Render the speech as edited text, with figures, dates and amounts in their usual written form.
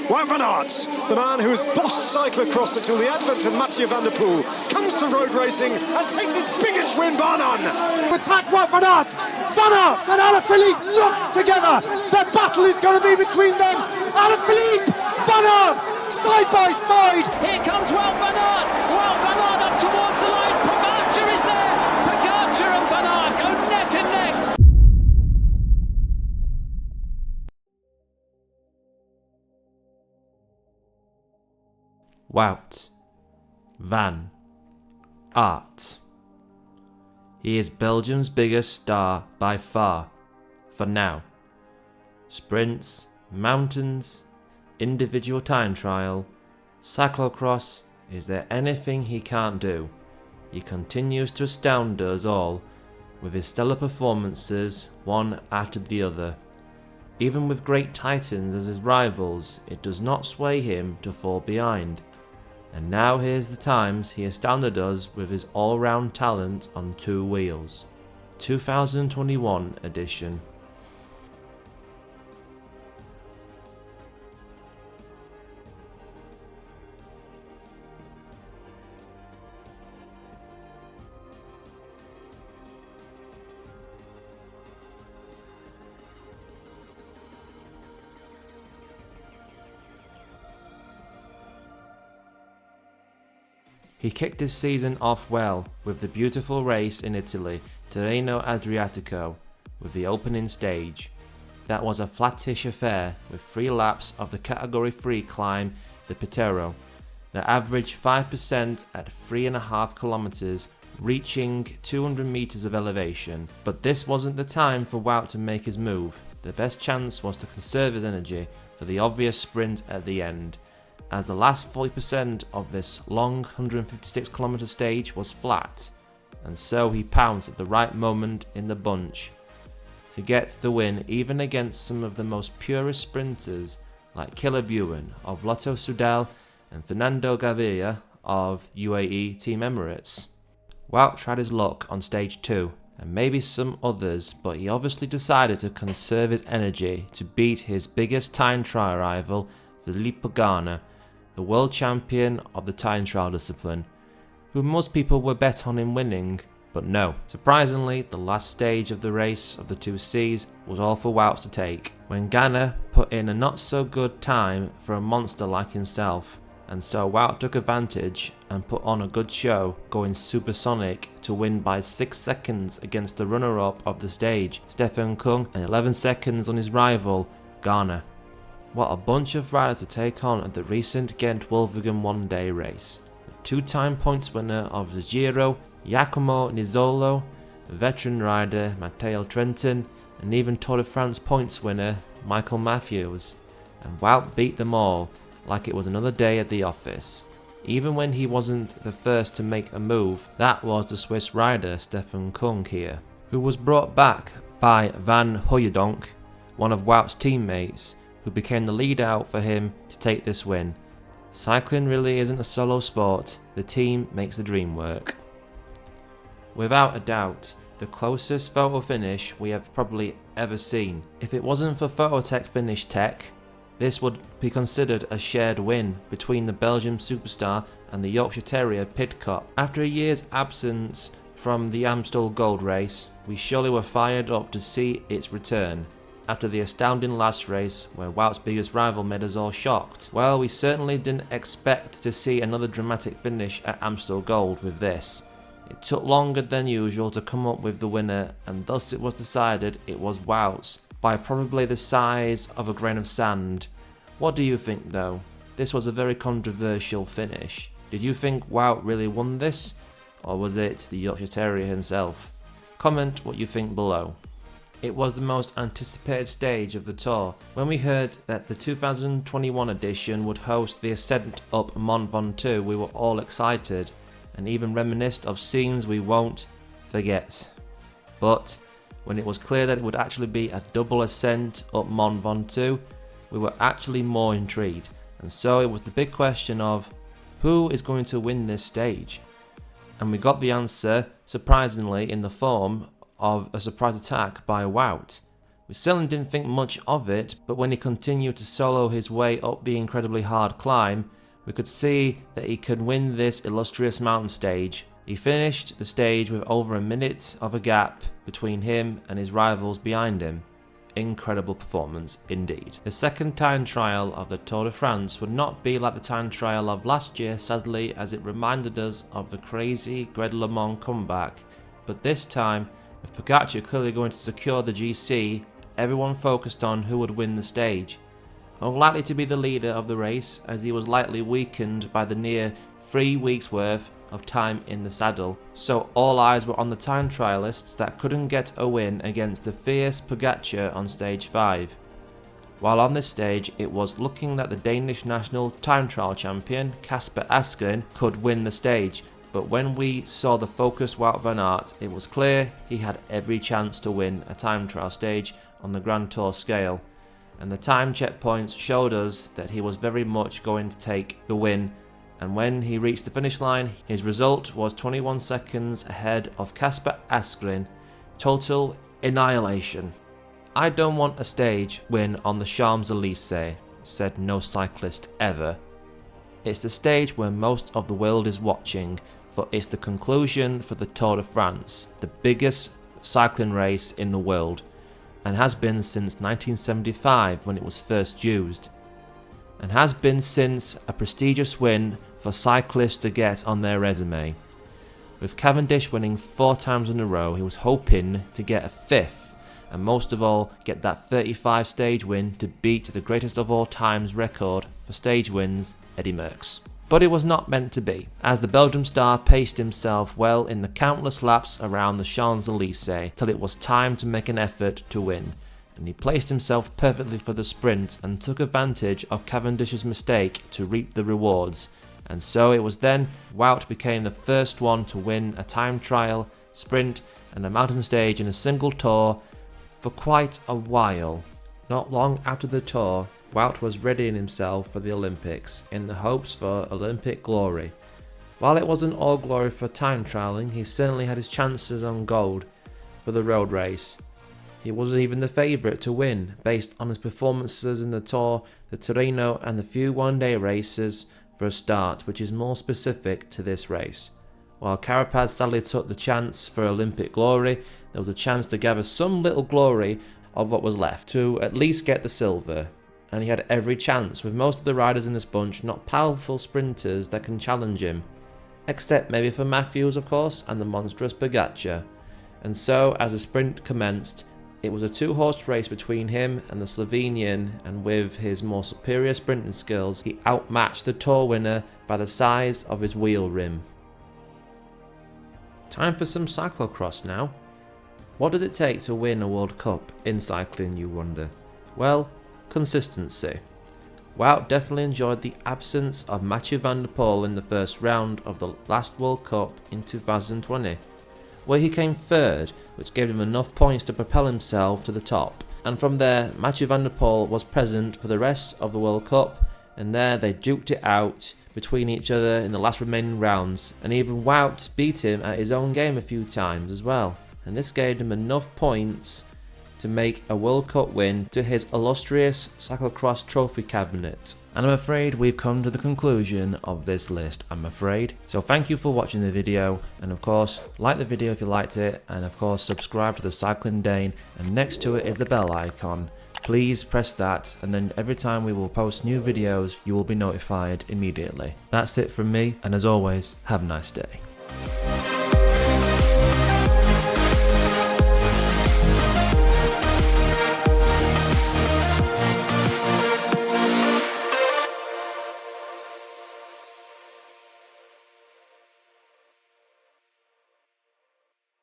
Wout van Aert, the man who has bossed cyclocross until the advent of Mathieu van der Poel, comes to road racing and takes his biggest win bar none. Attack Wout van Aert! Van Aert and Alaphilippe locked together. The battle is going to be between them. Alaphilippe, Van Aert, side by side. Here comes Wout van Aert. Wout van Aert up towards the line. Pogacar is there. Pogacar and Van Aert go neck and neck. Wout van Aert. He is Belgium's biggest star by far, for now. Sprints, mountains, individual time trial, cyclocross, is there anything he can't do? He continues to astound us all with his stellar performances, one after the other. Even with great titans as his rivals, it does not sway him to fall behind. And now here's the times he astounded us with his all-round talent on two wheels. 2021 edition. He kicked his season off well with the beautiful race in Italy, Tirreno Adriatico, with the opening stage. That was a flattish affair with 3 laps of the Category 3 climb, the Pitero, that averaged 5% at 3.5 kilometers, reaching 200 meters of elevation. But this wasn't the time for Wout to make his move. The best chance was to conserve his energy for the obvious sprint at the end, as the last 40% of this long 156km stage was flat, and so he pounced at the right moment in the bunch to get the win, even against some of the most purest sprinters like Killer Buin of Lotto Soudal and Fernando Gaviria of UAE Team Emirates. Wout tried his luck on stage 2 and maybe some others, but he obviously decided to conserve his energy to beat his biggest time trial rival, Filippo Ganna, the world champion of the time trial discipline, who most people would bet on him winning, but no. Surprisingly, the last stage of the race of the 2 Cs was all for Wout to take, when Ganna put in a not so good time for a monster like himself, and so Wout took advantage and put on a good show, going supersonic to win by 6 seconds against the runner-up of the stage, Stefan Kung, and 11 seconds on his rival, Ganna. What a bunch of riders to take on at the recent Ghent-Wolvergem one-day race. The 2-time points winner of the Giro, Giacomo Nizzolo, the veteran rider Matteo Trentin, and even Tour de France points winner Michael Matthews. And Wout beat them all like it was another day at the office. Even when he wasn't the first to make a move, that was the Swiss rider Stefan Kung here, who was brought back by Van Hooijdonk, one of Wout's teammates, who became the lead out for him to take this win. Cycling really isn't a solo sport, the team makes the dream work. Without a doubt, the closest photo finish we have probably ever seen. If it wasn't for Phototech Finish Tech, this would be considered a shared win between the Belgian superstar and the Yorkshire Terrier Pidcock. After a year's absence from the Amstel Gold Race, we surely were fired up to see its return. After the astounding last race, where Wout's biggest rival made us all shocked. Well, we certainly didn't expect to see another dramatic finish at Amstel Gold with this. It took longer than usual to come up with the winner, and thus it was decided it was Wout's, by probably the size of a grain of sand. What do you think though? This was a very controversial finish. Did you think Wout really won this? Or was it the Yorkshire Terrier himself? Comment what you think below. It was the most anticipated stage of the tour. When we heard that the 2021 edition would host the ascent up Mont Ventoux, we were all excited, and even reminisced of scenes we won't forget. But when it was clear that it would actually be a double ascent up Mont Ventoux, we were actually more intrigued, and so it was the big question of who is going to win this stage? And we got the answer, surprisingly, in the form of a surprise attack by Wout. We certainly didn't think much of it, but when he continued to solo his way up the incredibly hard climb, we could see that he could win this illustrious mountain stage. He finished the stage with over a minute of a gap between him and his rivals behind him. Incredible performance indeed. The second time trial of the Tour de France would not be like the time trial of last year, sadly, as it reminded us of the crazy Greg LeMond comeback, but this time, with Pogacar clearly going to secure the GC, everyone focused on who would win the stage. Unlikely to be the leader of the race, as he was likely weakened by the near 3 weeks worth of time in the saddle, so all eyes were on the time trialists that couldn't get a win against the fierce Pogacar on stage 5. While on this stage, it was looking that the Danish national time trial champion Kasper Asgreen could win the stage, but when we saw the focused Wout van Aert, it was clear he had every chance to win a time trial stage on the Grand Tour scale, and the time checkpoints showed us that he was very much going to take the win, and when he reached the finish line, his result was 21 seconds ahead of Kasper Asgreen. Total annihilation. "I don't want a stage win on the Champs-Élysées," said no cyclist ever. "It's the stage where most of the world is watching, for it's the conclusion for the Tour de France, the biggest cycling race in the world, and has been since 1975 when it was first used, and has been since a prestigious win for cyclists to get on their resume. With Cavendish winning 4 times in a row, he was hoping to get a 5th, and most of all get that 35 stage win to beat the greatest of all times record for stage wins, Eddy Merckx. But it was not meant to be, as the Belgium star paced himself well in the countless laps around the Champs-Élysées till it was time to make an effort to win, and he placed himself perfectly for the sprint and took advantage of Cavendish's mistake to reap the rewards, and so it was then Wout became the first one to win a time trial, sprint and a mountain stage in a single tour for quite a while. Not long after the Tour, Wout was readying himself for the Olympics in the hopes for Olympic glory. While it wasn't all glory for time trialling, he certainly had his chances on gold for the road race. He wasn't even the favourite to win, based on his performances in the Tour, the Tirreno and the few one-day races for a start, which is more specific to this race. While Carapaz sadly took the chance for Olympic glory, there was a chance to gather some little glory of what was left, to at least get the silver. And he had every chance, with most of the riders in this bunch not powerful sprinters that can challenge him. Except maybe for Matthews, of course, and the monstrous Pogacar. And so, as the sprint commenced, it was a 2-horse race between him and the Slovenian, and with his more superior sprinting skills, he outmatched the Tour winner by the size of his wheel rim. Time for some cyclocross now. What does it take to win a World Cup in cycling, you wonder? Well, consistency. Wout definitely enjoyed the absence of Mathieu van der Poel in the first round of the last World Cup in 2020, where he came third, which gave him enough points to propel himself to the top. And from there, Mathieu van der Poel was present for the rest of the World Cup, and there they duked it out between each other in the last remaining rounds, and even Wout beat him at his own game a few times as well. And this gave him enough points to make a World Cup win to his illustrious cyclocross trophy cabinet. And I'm afraid we've come to the conclusion of this list, I'm afraid. So thank you for watching the video, and of course like the video if you liked it, and of course subscribe to the Cycling Dane, and next to it is the bell icon. Please press that, and then every time we will post new videos you will be notified immediately. That's it from me, and as always, have a nice day.